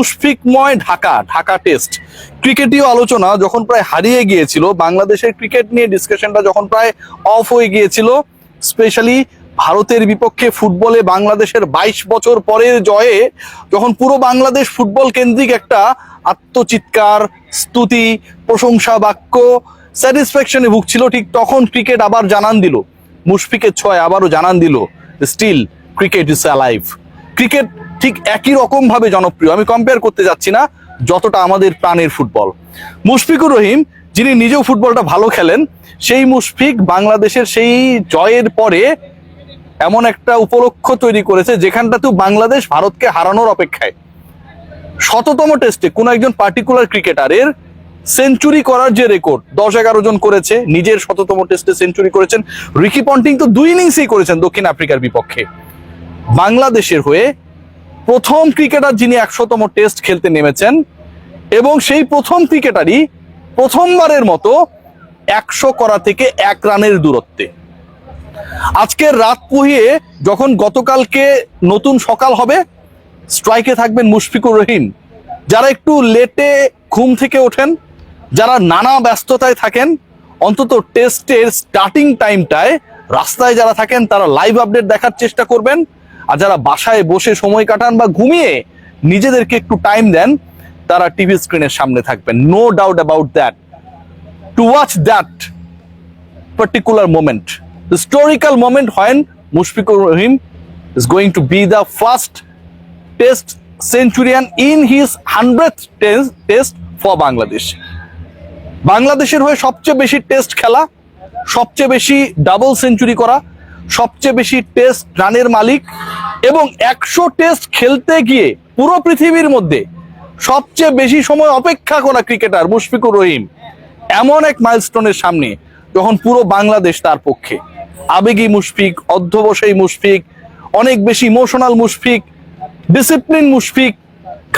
মুশফিকময় Dhaka Dhaka test ক্রিকেটীয় আলোচনা যখন প্রায় হারিয়ে গিয়েছিল, বাংলাদেশের ক্রিকেট নিয়ে ডিসকাশনটা যখন প্রায় অফ হয়ে গিয়েছিল, স্পেশালি ভারতের বিপক্ষে ফুটবলে বাংলাদেশের 22 বছর পরের জয়ে যখন পুরো বাংলাদেশ ফুটবল কেন্দ্রিক একটা আত্মচিৎকার, স্তুতি, প্রশংসা বাক্য, স্যাটিসফ্যাকশনে ভুগছিল, ঠিক তখন ক্রিকেট আবার জানান দিল, মুশফিকের ছোঁয়ায় আবারও জানান দিল, still cricket is alive. Cricket ঠিক একই রকম ভাবে জনপ্রিয়, আমি কম্পেয়ার করতে যাচ্ছি না, যতটা আমাদের প্রাণের ফুটবল। মুশফিকুর রহিম, যিনি নিজেও ফুটবলটা ভালো খেলেন, সেই মুশফিক বাংলাদেশের সেই জয়ের পরে এমন একটা উপলক্ষ তৈরি করেছে যেখানটাতেও বাংলাদেশ ভারতকে হারানোর অপেক্ষায়। ১০০তম টেস্টে কোন একজন পার্টিকুলার ক্রিকেটারের সেঞ্চুরি করার যে রেকর্ড ১০-১১ জন করেছে, নিজের ১০০তম টেস্টে সেঞ্চুরি করেছেন। রিকি পন্টিং তো 2 ইনিংসেই করেছেন দক্ষিণ আফ্রিকার বিপক্ষে। বাংলাদেশের হয়ে প্রথম ক্রিকেটার যিনি ১০০তম টেস্ট খেলতে নেমেছেন, এবং সেই প্রথম ক্রিকেটারই প্রথমবারের মতো ১০০ করা থেকে 1 রানের দূরত্বে। আজকের রাত পুহিয়ে যখন গতকালকে নতুন সকাল হবে, স্ট্রাইকে থাকবেন মুশফিকুর রহিম। যারা একটু লেটে ঘুম থেকে ওঠেন, যারা নানা ব্যস্ততায় থাকেন, অন্তত টেস্টের স্টার্টিং টাইমটায় রাস্তায় যারা থাকেন তারা লাইভ আপডেট দেখার চেষ্টা করবেন। আর যারা বাসায় বসে সময় কাটান বা ঘুমিয়ে নিজেদেরকে একটু টাইম দেন, তারা টিভি স্ক্রিনের সামনে থাকবেন। No doubt about that, to watch that particular moment, the historical moment when Mushfiqur Rahim is going to be the first test centurion in his 100th test for Bangladesh. বাংলাদেশের হয়ে সবচেয়ে বেশি test খেলা, সবচেয়ে বেশি ডাবল সেঞ্চুরি করা, সবচেয়ে বেশি টেস্ট রানের মালিক, এবং 100 টেস্ট খেলতে গিয়ে পুরো পৃথিবীর মধ্যে সবচেয়ে বেশি সময় অপেক্ষা করা ক্রিকেটার মুশফিকুর রহিম এমন এক মাইলস্টোনের সামনে, যখন পুরো বাংলাদেশ তার পক্ষে। আবেগী মুশফিক, অধ্যবসায়ী মুশফিক, অনেক বেশি ইমোশনাল মুশফিক, ডিসিপ্লিন মুশফিক,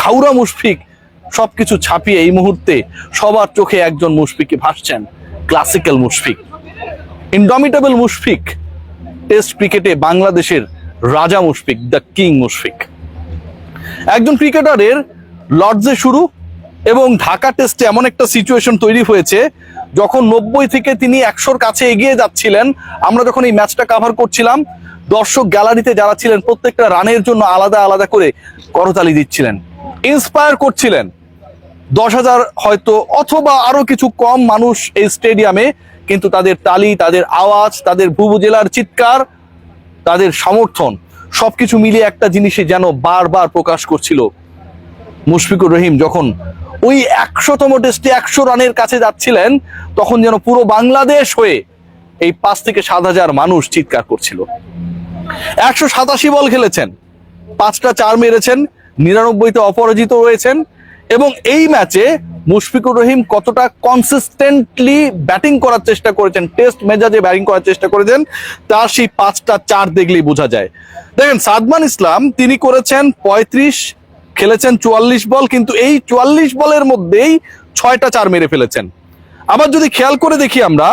ঘাউরা মুশফিক, সবকিছু ছাপিয়ে এই মুহূর্তে সবার চোখে একজন মুশফিকই ভাসছেন, classical Mushfiq, indomitable Mushfiq, test ক্রিকেটে বাংলাদেশের রাজা মুশফিক, দ্য কিং মুশফিক। একজন ক্রিকেটারের লর্ডসে শুরু, এবং ঢাকা টেস্টে এমন একটা সিচুয়েশন তৈরি হয়েছে যখন 90 থেকে তিনি 100-র কাছে এগিয়ে যাচ্ছিলেন। আমরা যখন এই ম্যাচটা কভার করছিলাম, দর্শক গ্যালারিতে যারা ছিলেন প্রত্যেকটা রানের জন্য আলাদা আলাদা করে করতালি দিচ্ছিলেন, ইন্সপায়ার করছিলেন। 10,000 হয়তো অথবা আরো কিছু কম মানুষ এই স্টেডিয়ামে, কিন্তু তাদের তালি, তাদের আওয়াজ, তাদের ভুবুজেলার চিৎকার, তাদের সমর্থন সবকিছু মিলিয়ে একটা জিনিসে যেন বারবার প্রকাশ করছিল, মুশফিকুর রহিম যখন ওই 100তম টেস্টে 100 রানের কাছে যাচ্ছিলেন, তখন যেন পুরো বাংলাদেশ হয়ে এই 5 থেকে 7,000 মানুষ চিৎকার করছিল। 187 বল খেলেছেন, 5টা 4 মেরেছেন, 99তে অপরাজিত রয়েছেন। এবং এই ম্যাচে মুশফিকুর রহিম কতটা কনসিস্টেন্টলি ব্যাটিং করার চেষ্টা করেছেন, টেস্ট মেজাজে ব্যাটিং করার চেষ্টা করেছেন, তার সেই 5টা 4 দেখলেই বোঝা যায়। দেখেন, সাদমান ইসলাম তিনি করেছেন 35, খেলেছেন 44 বল, কিন্তু এই 44 বলের মধ্যেই 6টা 4 মেরে ফেলেছেন। আবার যদি খেয়াল করে দেখি আমরা,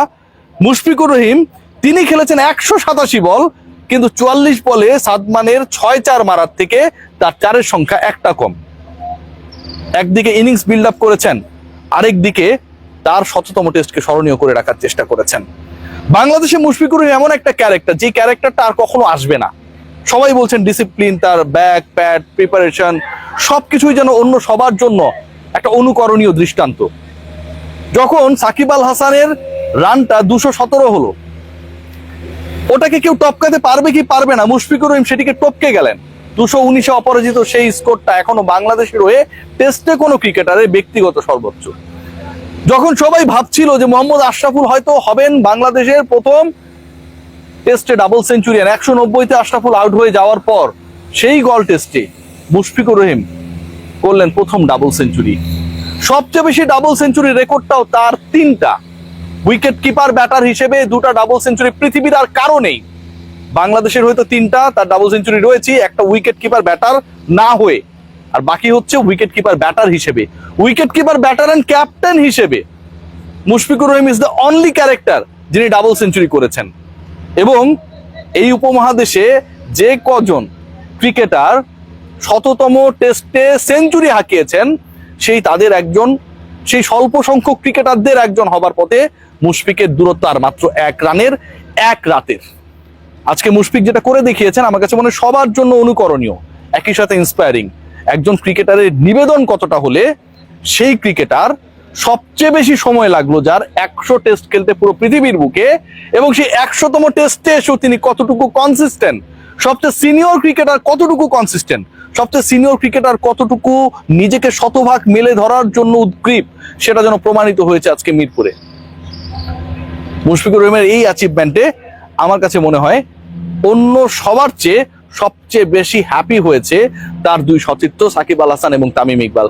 মুশফিকুর রহিম তিনি খেলেছেন 187 বল, কিন্তু 44 বলে সাদমানের 6-4 মারার থেকে তার 4-এর সংখ্যা একটা কম। একদিকে ইনিংস বিল্ড আপ করেছেন, আরেকদিকে তার 100তম টেস্টকে স্মরণীয় করে রাখার চেষ্টা করেছেন। বাংলাদেশে মুশফিকুর রহিম এমন একটা ক্যারেক্টার, যে ক্যারেক্টারটা আর কখনো আসবে না। সবাই বলছেন ডিসিপ্লিন, তার ব্যাক প্যাড, প্রিপারেশন সবকিছুই যেন অন্য সবার জন্য একটা অনুকরণীয় দৃষ্টান্ত। যখন সাকিব আল হাসানের রানটা 217 হলো, ওটাকে কেউ টপকাতে পারবে কি পারবে না, মুশফিকুর রহিম সেটিকে টপকে গেলেন। 219-এ অপরাজিত সেই স্কোরটা এখনো বাংলাদেশের হয়ে টেস্টে কোনো ক্রিকেটারের ব্যক্তিগত সর্বোচ্চ। যখন সবাই ভাবছিল যে মোহাম্মদ আশরাফুল হয়তো হবেন বাংলাদেশের প্রথম টেস্টে ডাবল সেঞ্চুরিয়ান, 190-তে আশরাফুল আউট হয়ে যাওয়ার পর সেই গল টেস্টে মুশফিকুর রহিম করলেন প্রথম ডাবল সেঞ্চুরি। সবচেয়ে বেশি ডাবল সেঞ্চুরি রেকর্ডটাও তার 3টা। উইকেট কিপার ব্যাটার হিসেবে 2টা ডাবল সেঞ্চুরি পৃথিবীর আর কারো নেই। বাংলাদেশের হয়তো 3টা তার ডাবল সেঞ্চুরি রয়েছে, একটা উইকেট কিপার ব্যাটার না হয়ে, আর বাকি হচ্ছে উইকেট কিপার ব্যাটার হিসেবে। Wicket keeper batter and captain হিসেবে Mushfiqur Rahim is the only character যিনি ডাবল সেঞ্চুরি করেছেন। এবং এই উপমহাদেশে যে কজন ক্রিকেটার শততম টেস্টে সেঞ্চুরি হাঁকিয়েছেন, তাদের একজন, সেই স্বল্প সংখ্যক ক্রিকেটারদের একজন হবার পথে মুশফিকের দূরত্ব আর মাত্র 1 রানের 1 রাতের। আজকে মুশফিক যেটা করে দেখিয়েছেন আমার কাছে মনে হয় সবার জন্য অনুকরণীয়, একই সাথে ইন্সপায়ারিং। একজন ক্রিকেটারের নিবেদন কতটা হলে সেই ক্রিকেটার সবচেয়ে বেশি সময় লাগলো যার 100 টেস্ট খেলতে পুরো পৃথিবীর বুকে, এবং সেই 100তম টেস্টে এসেও তিনি কতটুকু কনসিস্টেন্ট, সবচেয়ে সিনিয়র ক্রিকেটার কতটুকু কনসিস্টেন্ট, সবচেয়ে সিনিয়র ক্রিকেটার কতটুকু নিজেকে শতভাগ মেলে ধরার জন্য উদ্গ্রীব, সেটা যেন প্রমাণিত হয়েছে আজকে মিরপুরে। মুশফিকুর রহিমের এই অ্যাচিভমেন্টে আমার কাছে মনে হয় অন্য সবার চেয়ে সবচেয়ে বেশি হ্যাপি হয়েছে তার 2 সতীর্থ সাকিব আল হাসান এবং তামিম ইকবাল।